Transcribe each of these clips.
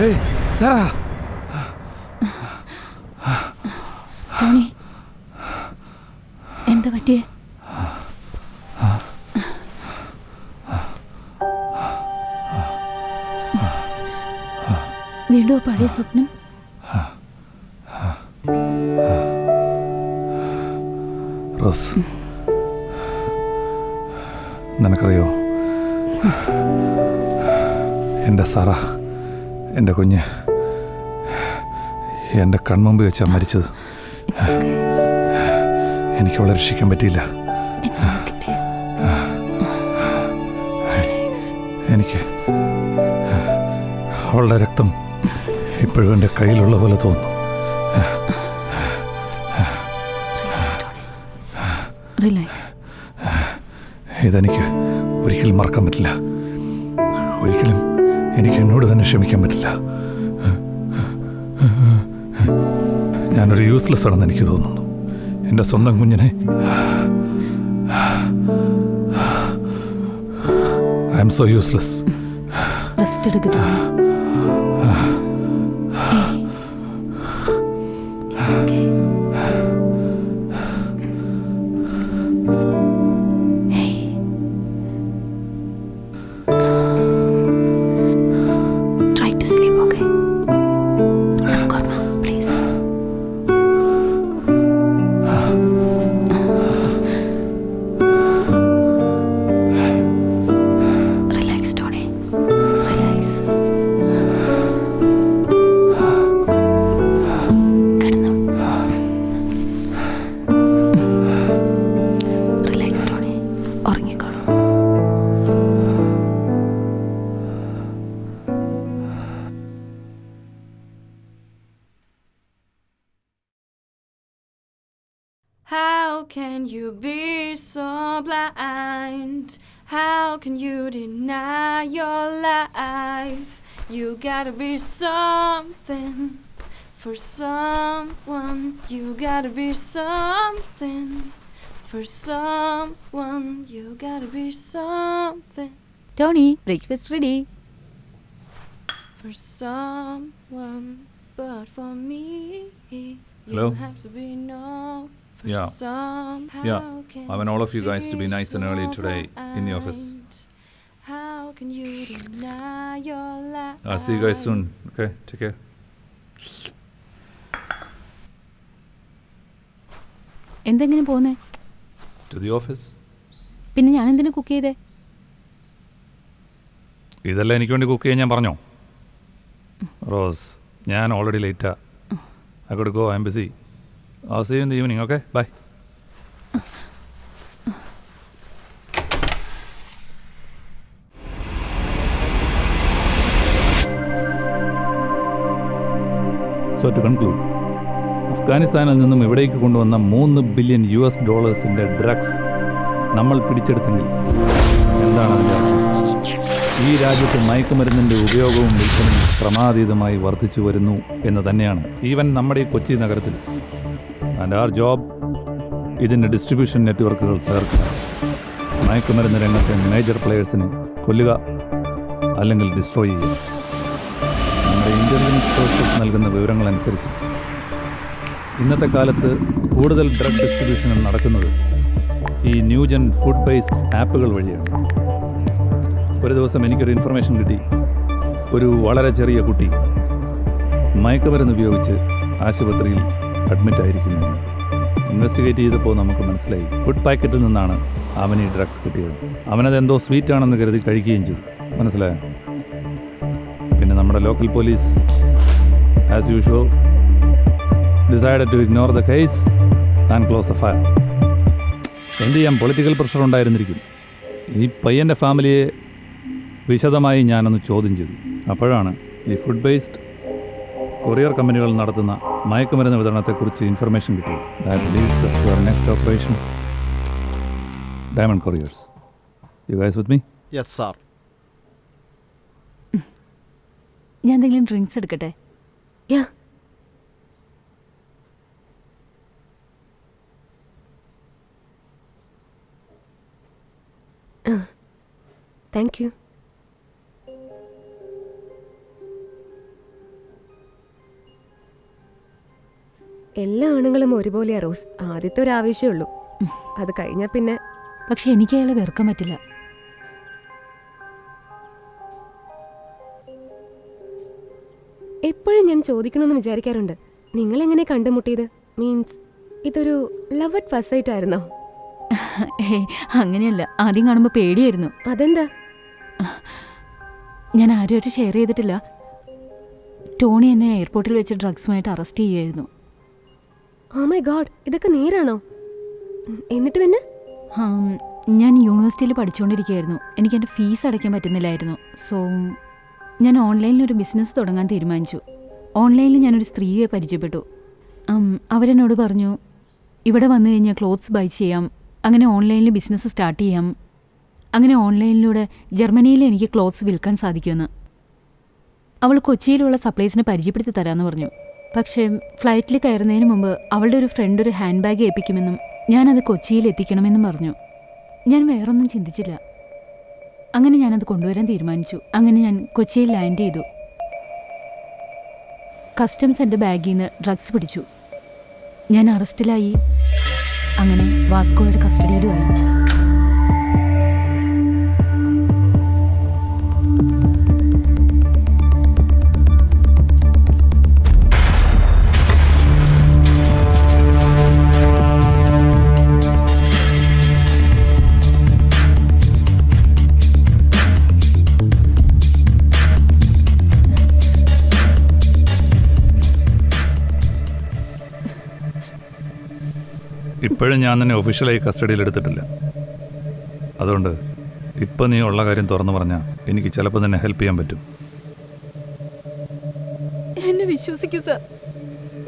ഏയ് Sarah. Tony, എന്താ പറ്റിയേ? വീണ്ടും പഴയ സ്വപ്നം? റോസ്, നിനക്കറിയോ, എൻ്റെ സാറ, എൻ്റെ കുഞ്ഞ് എൻ്റെ കൺമുമ്പ് വെച്ചാ മരിച്ചത്. എനിക്ക് അവളെ രക്ഷിക്കാൻ പറ്റിയില്ല. എനിക്ക് അവളുടെ രക്തം ഇപ്പോഴും എൻ്റെ കയ്യിലുള്ള പോലെ തോന്നുന്നു. ഇതെനിക്ക് ഒരിക്കലും മറക്കാൻ പറ്റില്ല. ഒരിക്കലും എനിക്ക് എന്നോട് തന്നെ ക്ഷമിക്കാൻ പറ്റില്ല. ഞാനൊരു യൂസ്ലെസ് ആണെന്ന് എനിക്ക് തോന്നുന്നു. എൻ്റെ സ്വന്തം കുഞ്ഞിനെ I M so useless. Rest എടുക്കട്ടെ. How can you be so blind? How can you deny your life? You gotta be something for someone. You gotta be something for someone. You gotta be something. Tony, breakfast ready. For someone, but for me, Hello? you have to be no. Yeah. I want all of you guys to be nice and early today in the office. How can you deny your life? I'll see you guys soon. Okay, take care. എന്തെങ്ങനെ പോകുന്നേ? To the office. പിന്നെ ഞാൻ എന്തിനു cook ചെയ്തേ? ഇതെല്ലാം എനിക്ക് വേണ്ടി cook ചെയ്യാൻ ഞാൻ പറഞ്ഞോ? റോസ്, ഞാൻ already ലേറ്റാ. I gotta go, I'm busy. I'll see you in the evening, okay? Bye. So to conclude, അഫ്ഗാനിസ്ഥാനിൽ നിന്നും ഇവിടേക്ക് കൊണ്ടുവന്ന $3 ബില്യൺ ഡ്രഗ്സ് നമ്മൾ പിടിച്ചെടുത്തെങ്കിൽ എന്താണ് അതിൻ്റെ അർത്ഥം? ഈ രാജ്യത്ത് മയക്കുമരുന്നിൻ്റെ ഉപയോഗവും വിൽപ്പനയും ക്രമാതീതമായി വർദ്ധിച്ചു വരുന്നു എന്ന് തന്നെയാണ്. ഈവൻ നമ്മുടെ ഈ കൊച്ചി നഗരത്തിൽ. ആൻഡ് ആർ ജോബ് ഇതിൻ്റെ ഡിസ്ട്രിബ്യൂഷൻ നെറ്റ്വർക്കുകൾ തകർക്കുക, മയക്കുമരുന്ന് രംഗത്തെ മേജർ പ്ലെയേഴ്സിനെ കൊല്ലുക അല്ലെങ്കിൽ ഡിസ്ട്രോയ് ചെയ്യുക. നമ്മുടെ ഇൻ്റലിജൻസ് സോഴ്സസ് നൽകുന്ന വിവരങ്ങളനുസരിച്ച് ഇന്നത്തെ കാലത്ത് കൂടുതൽ ഡ്രഗ് ഡിസ്ട്രിബ്യൂഷൻ നടക്കുന്നത് ഈ ന്യൂജൻ ഫുഡ് ബേസ്ഡ് ആപ്പുകൾ വഴിയാണ്. ഒരു ദിവസം എനിക്കൊരു ഇൻഫർമേഷൻ കിട്ടി. ഒരു വളരെ ചെറിയ കുട്ടി മയക്കുമരുന്ന് ഉപയോഗിച്ച് ആശുപത്രിയിൽ അഡ്മിറ്റ് ആയിരിക്കുന്നു. ഇൻവെസ്റ്റിഗേറ്റ് ചെയ്തപ്പോൾ നമുക്ക് മനസ്സിലായി ഫുഡ് പാക്കറ്റിൽ നിന്നാണ് അവന് ഈ ഡ്രഗ്സ് കിട്ടിയത്. അവനതെന്തോ സ്വീറ്റ് ആണെന്ന് കരുതി കഴിക്കുകയും ചെയ്തു. മനസ്സിലായോ? പിന്നെ നമ്മുടെ local police as usual decided to ignore the case and close the file. എന്ത് ചെയ്യാം, പൊളിറ്റിക്കൽ പ്രഷർ ഉണ്ടായിരുന്നിരിക്കും. ഈ പയ്യൻ്റെ ഫാമിലിയെ വിശദമായി ഞാനൊന്ന് ചോദ്യം ചെയ്തു. അപ്പോഴാണ് ഈ ഫുഡ് ബേസ്ഡ് കൊറിയർ കമ്പനികൾ നടത്തുന്ന മയക്കുമരുന്ന് വിതരണത്തെക്കുറിച്ച് ഇൻഫർമേഷൻ കിട്ടിയത്. That leads us to our next operation, Diamond Couriers. You guys with me? Yes, sir. ഞാൻ എന്തെങ്കിലും ഡ്രിങ്ക്സ് എടുക്കട്ടെ? Yeah. Thank you. എല്ലാ ആണുങ്ങളും ഒരുപോലെയാ റോസ്. ആദ്യത്തെ ഒരു ആവേശമേ ഉള്ളൂ, അത് കഴിഞ്ഞാൽ പിന്നെ പക്ഷെ എനിക്ക് അയാളെ വെറുക്കാൻ പറ്റില്ല. എപ്പോഴും ഞാൻ ചോദിക്കണമെന്ന് വിചാരിക്കാറുണ്ട്, നിങ്ങൾ എങ്ങനെ കണ്ടുമുട്ടിയത്? മീൻസ് ഇതൊരു ലവ് അറ്റ് ഫസ്റ്റ് സൈറ്റ് ആയിരുന്നോ? ഏയ് അങ്ങനെയല്ല, ആദ്യം കാണുമ്പോൾ പേടിയായിരുന്നു. അതെന്താ? ഞാൻ ആരുമായിട്ട് ഷെയർ ചെയ്തിട്ടില്ല. ടോണി എന്നെ എയർപോർട്ടിൽ വെച്ച് ഡ്രഗ്സുമായിട്ട് അറസ്റ്റ് ചെയ്യുമായിരുന്നു. ഓ മൈ ഗോഡ്, ഇതൊക്കെ നേരാണോ? എന്നിട്ട് പിന്നെ? ഞാൻ യൂണിവേഴ്സിറ്റിയിൽ പഠിച്ചുകൊണ്ടിരിക്കുകയായിരുന്നു. എനിക്ക് എൻ്റെ ഫീസ് അടയ്ക്കാൻ പറ്റുന്നില്ലായിരുന്നു. സോ ഞാൻ ഓൺലൈനിൽ ഒരു ബിസിനസ് തുടങ്ങാൻ തീരുമാനിച്ചു. ഓൺലൈനിൽ ഞാനൊരു സ്ത്രീയെ പരിചയപ്പെട്ടു. അവരെന്നോട് പറഞ്ഞു, ഇവിടെ വന്നു കഴിഞ്ഞാൽ ക്ലോത്ത്സ് ബൈ ചെയ്യാം, അങ്ങനെ ഓൺലൈനിൽ ബിസിനസ് സ്റ്റാർട്ട് ചെയ്യാം. അങ്ങനെ ഓൺലൈനിലൂടെ ജർമ്മനിയിൽ എനിക്ക് ക്ലോത്ത്സ് വിൽക്കാൻ സാധിക്കുമെന്ന്. അവൾ കൊച്ചിയിലുള്ള സപ്ലൈസിനെ പരിചയപ്പെടുത്തി തരാമെന്ന് പറഞ്ഞു. പക്ഷേ ഫ്ലൈറ്റിൽ കയറുന്നതിന് മുമ്പ് അവളുടെ ഒരു ഫ്രണ്ട് ഒരു ഹാൻഡ് ബാഗ് ഏൽപ്പിക്കുമെന്നും ഞാനത് കൊച്ചിയിൽ എത്തിക്കണമെന്നും പറഞ്ഞു. ഞാൻ വേറൊന്നും ചിന്തിച്ചില്ല. അങ്ങനെ ഞാനത് കൊണ്ടുവരാൻ തീരുമാനിച്ചു. അങ്ങനെ ഞാൻ കൊച്ചിയിൽ ലാൻഡ് ചെയ്തു. കസ്റ്റംസ് എൻ്റെ ബാഗിൽ നിന്ന് ഡ്രഗ്സ് പിടിച്ചു. ഞാൻ അറസ്റ്റിലായി. അങ്ങനെ വാസ്കോയുടെ കസ്റ്റഡിയിലുമായി. ഇപ്പോഴും ഞാൻ തന്നെ ഒഫീഷ്യലായി കസ്റ്റഡിയിൽ എടുത്തിട്ടില്ല. അതുകൊണ്ട് ഇപ്പം നീ ഉള്ള കാര്യം തുറന്നു പറഞ്ഞാൽ എനിക്ക് ചിലപ്പോൾ തന്നെ ഹെൽപ്പ് ചെയ്യാൻ പറ്റും. എന്നെ വിശ്വസിക്കൂ സാർ,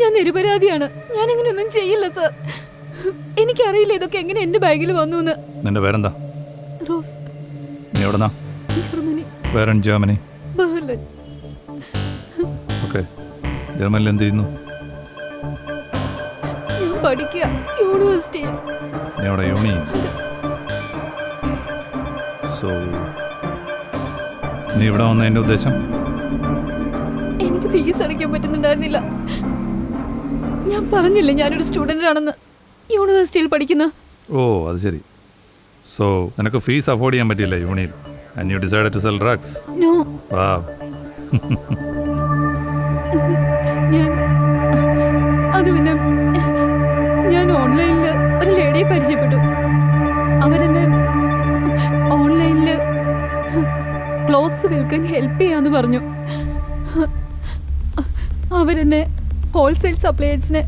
ഞാൻ നിരപരാധിയാണ്. ഞാൻ ഇങ്ങനെയൊന്നും ചെയ്യില്ല സാർ. എനിക്കറിയില്ല ഇതൊക്കെ എങ്ങനെ എൻ്റെ ബാഗിൽ വന്നു എന്ന്. നിന്റെ പേരെന്താ? റോസ്. നീ എവിടെന്നാ? ജർമ്മനി. വേറെ ജർമ്മനി. ബെർലിൻ. ഓക്കെ. ജർമ്മനിൽ എന്ത് ചെയ്യുന്നു? ഞാൻ പഠിക്കുക യൂണിവേഴ്സിറ്റിയിൽ. നീ അവിടെ യൂണി? സോ നീ ഇവിടെ വന്നതിൻ്റെ ഉദ്ദേശം? എനിക്ക് ഫീസ് അടയ്ക്കാൻ പറ്റുന്നുണ്ടായിരുന്നില്ല. ഞാൻ പറഞ്ഞില്ലേ ഞാനൊരു സ്റ്റുഡൻ്റ് ആണെന്ന്, യൂണിവേഴ്സിറ്റിയിൽ പഠിക്കുന്ന. ഓ അത് ശരി. സോ നിനക്ക് ഫീസ് അഫോർഡ് ചെയ്യാൻ പറ്റിയില്ല യൂണിയിൽ. And you decided to sell drugs. No. Wow. ഞാൻ അത് പിന്നെ ഞാൻ ഓൺലൈനിൽ ഒരു ലേഡിയെ പരിചയപ്പെട്ടു. അവരെന്നെ ഓൺലൈനിൽ ക്ലോത്ത്സ് വിൽക്കാൻ ഹെൽപ്പ് ചെയ്യാന്ന് പറഞ്ഞു. അവരെന്നെ ഹോൾസെയിൽ സപ്ലയേഴ്സിനെ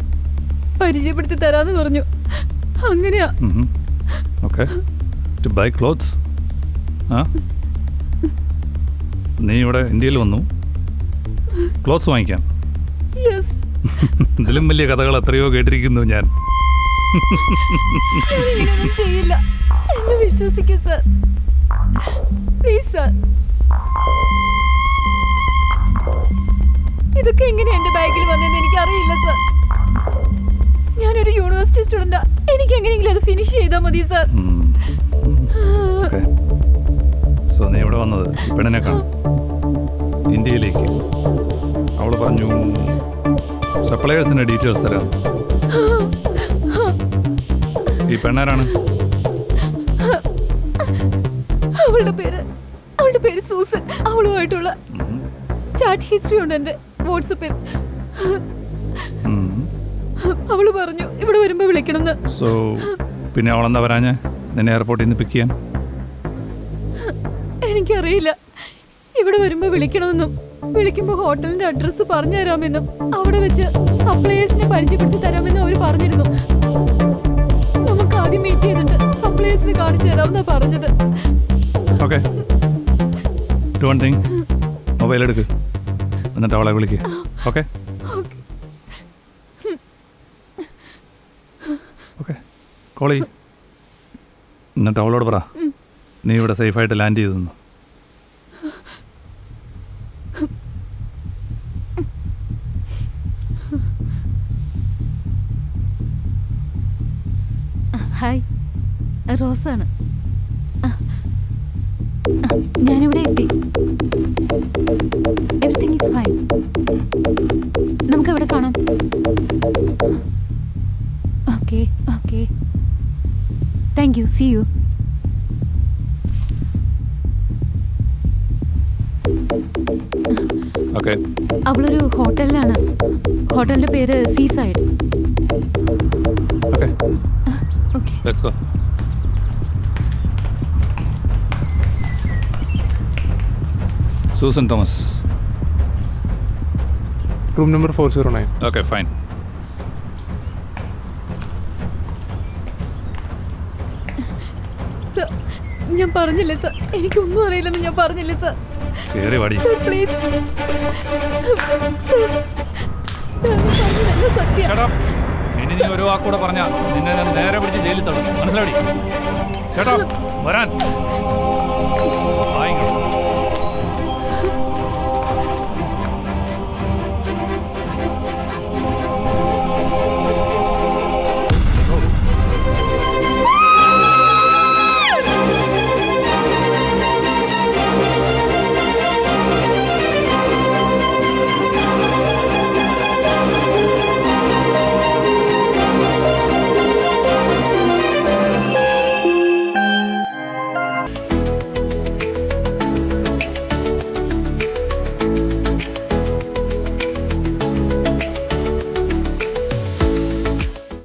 പരിചയപ്പെടുത്തി തരാന്ന് പറഞ്ഞു. അങ്ങനെയാ. ഓക്കെ. To buy clothes. ആ നീ ഇവിടെ ഇന്ത്യയിൽ വന്നു ക്ലോത്ത്സ് വാങ്ങിക്കാൻ? യെസ്. ഇതിലും വലിയ കഥകൾ എത്രയോ കേട്ടിരിക്കുന്നു ഞാൻ. ഇങ്ങനെയൊന്നും ചെയ്യില്ല. എന്നെ വിശ്വസിക്കൂ സർ, പ്ലീസ് സർ. ഇതൊക്കെ എങ്ങനെയാ എന്റെ ബാഗിൽ വന്നതെന്ന് എനിക്കറിയില്ല സർ. ഞാനൊരു യൂണിവേഴ്സിറ്റി സ്റ്റുഡന്റാ. എനിക്ക് എങ്ങനെയെങ്കിലും അത് ഫിനിഷ് ചെയ്താൽ മതി സർ. സോ നീ ഇവിടെ വന്നത് പെണ്ണിനെ കാണും ഇന്ത്യയിലേക്ക്. അവൾ പറഞ്ഞു സപ്ലയേഴ്സിന്റെ ഡീറ്റെയിൽസ് തരാം. ഈ പെണ്ണാരാണ്? അവളുടെ പേര് സൂസൻ. അവളുമായിട്ടുള്ള ചാറ്റ് ഹിസ്റ്ററി ഉണ്ട് എന്റെ വാട്സപ്പിൽ. അവള് പറഞ്ഞു ഇവിടെ വരുമ്പോ വിളിക്കണമെന്ന്. സോ പിന്നെ അവളെന്താ പറയാഞ്ഞേ നിന്നെ എയർപോർട്ടിൽ നിന്ന് പിക്ക് ചെയ്യാൻ? എനിക്കറിയില്ല. ഇവിടെ വരുമ്പോ വിളിക്കണമെന്നും വിളിക്കുമ്പോ ഹോട്ടലിന്റെ അഡ്രസ്സ് പറഞ്ഞു തരാമെന്നും അവിടെ വെച്ച് സപ്ലയേഴ്സിനെ പരിചയപ്പെടുത്തി തരാമെന്നും അവർ പറഞ്ഞിരുന്നു. നമുക്ക് ആദ്യം മീറ്റ് ചെയ്തിട്ട് സപ്ലയേഴ്സിനെ കാണിച്ചു തരാമെന്നാ പറഞ്ഞത്. Okay. Do one thing, mobile എടുക്ക്, എന്നിട്ട് അവളെ വിളിക്കുക. Okay okay. കോൾ ചെയ്യ്. എന്നിട്ട് അവളോട് പറ നീ ഇവിടെ സേഫായിട്ട് ലാൻഡ് ചെയ്തെന്നു. ഹായ്, റോസാണ്. ഞാനിവിടെ എത്തി. Everything is fine. നമുക്ക് അവിടെ കാണാം. Okay okay, thank you. See you. Okay, അവളൊരു ഹോട്ടലിലാണ്. ഹോട്ടലിന്റെ പേര് sea side. Okay, okay. Let's go. Susan Thomas. Room number 409. Okay, fine. Sir, ഞാൻ പറഞ്ഞില്ലേ സർ, എനിക്കൊന്നും അറിയില്ലെന്ന് ഞാൻ പറഞ്ഞില്ലേ സർ. കയറി വാടി. സർ പ്ലീസ് സർ, സർ ഞാൻ പറഞ്ഞതല്ല സത്യം. Shut up. ഇനി നീ ഒരു വാക്കൂടെ പറഞ്ഞാ നിന്നെ ഞാൻ നേരെ പിടിച്ച് ജയിലിൽ തള്ളും. മനസ്സിലാടി? ചേട്ടാ വരാൻ.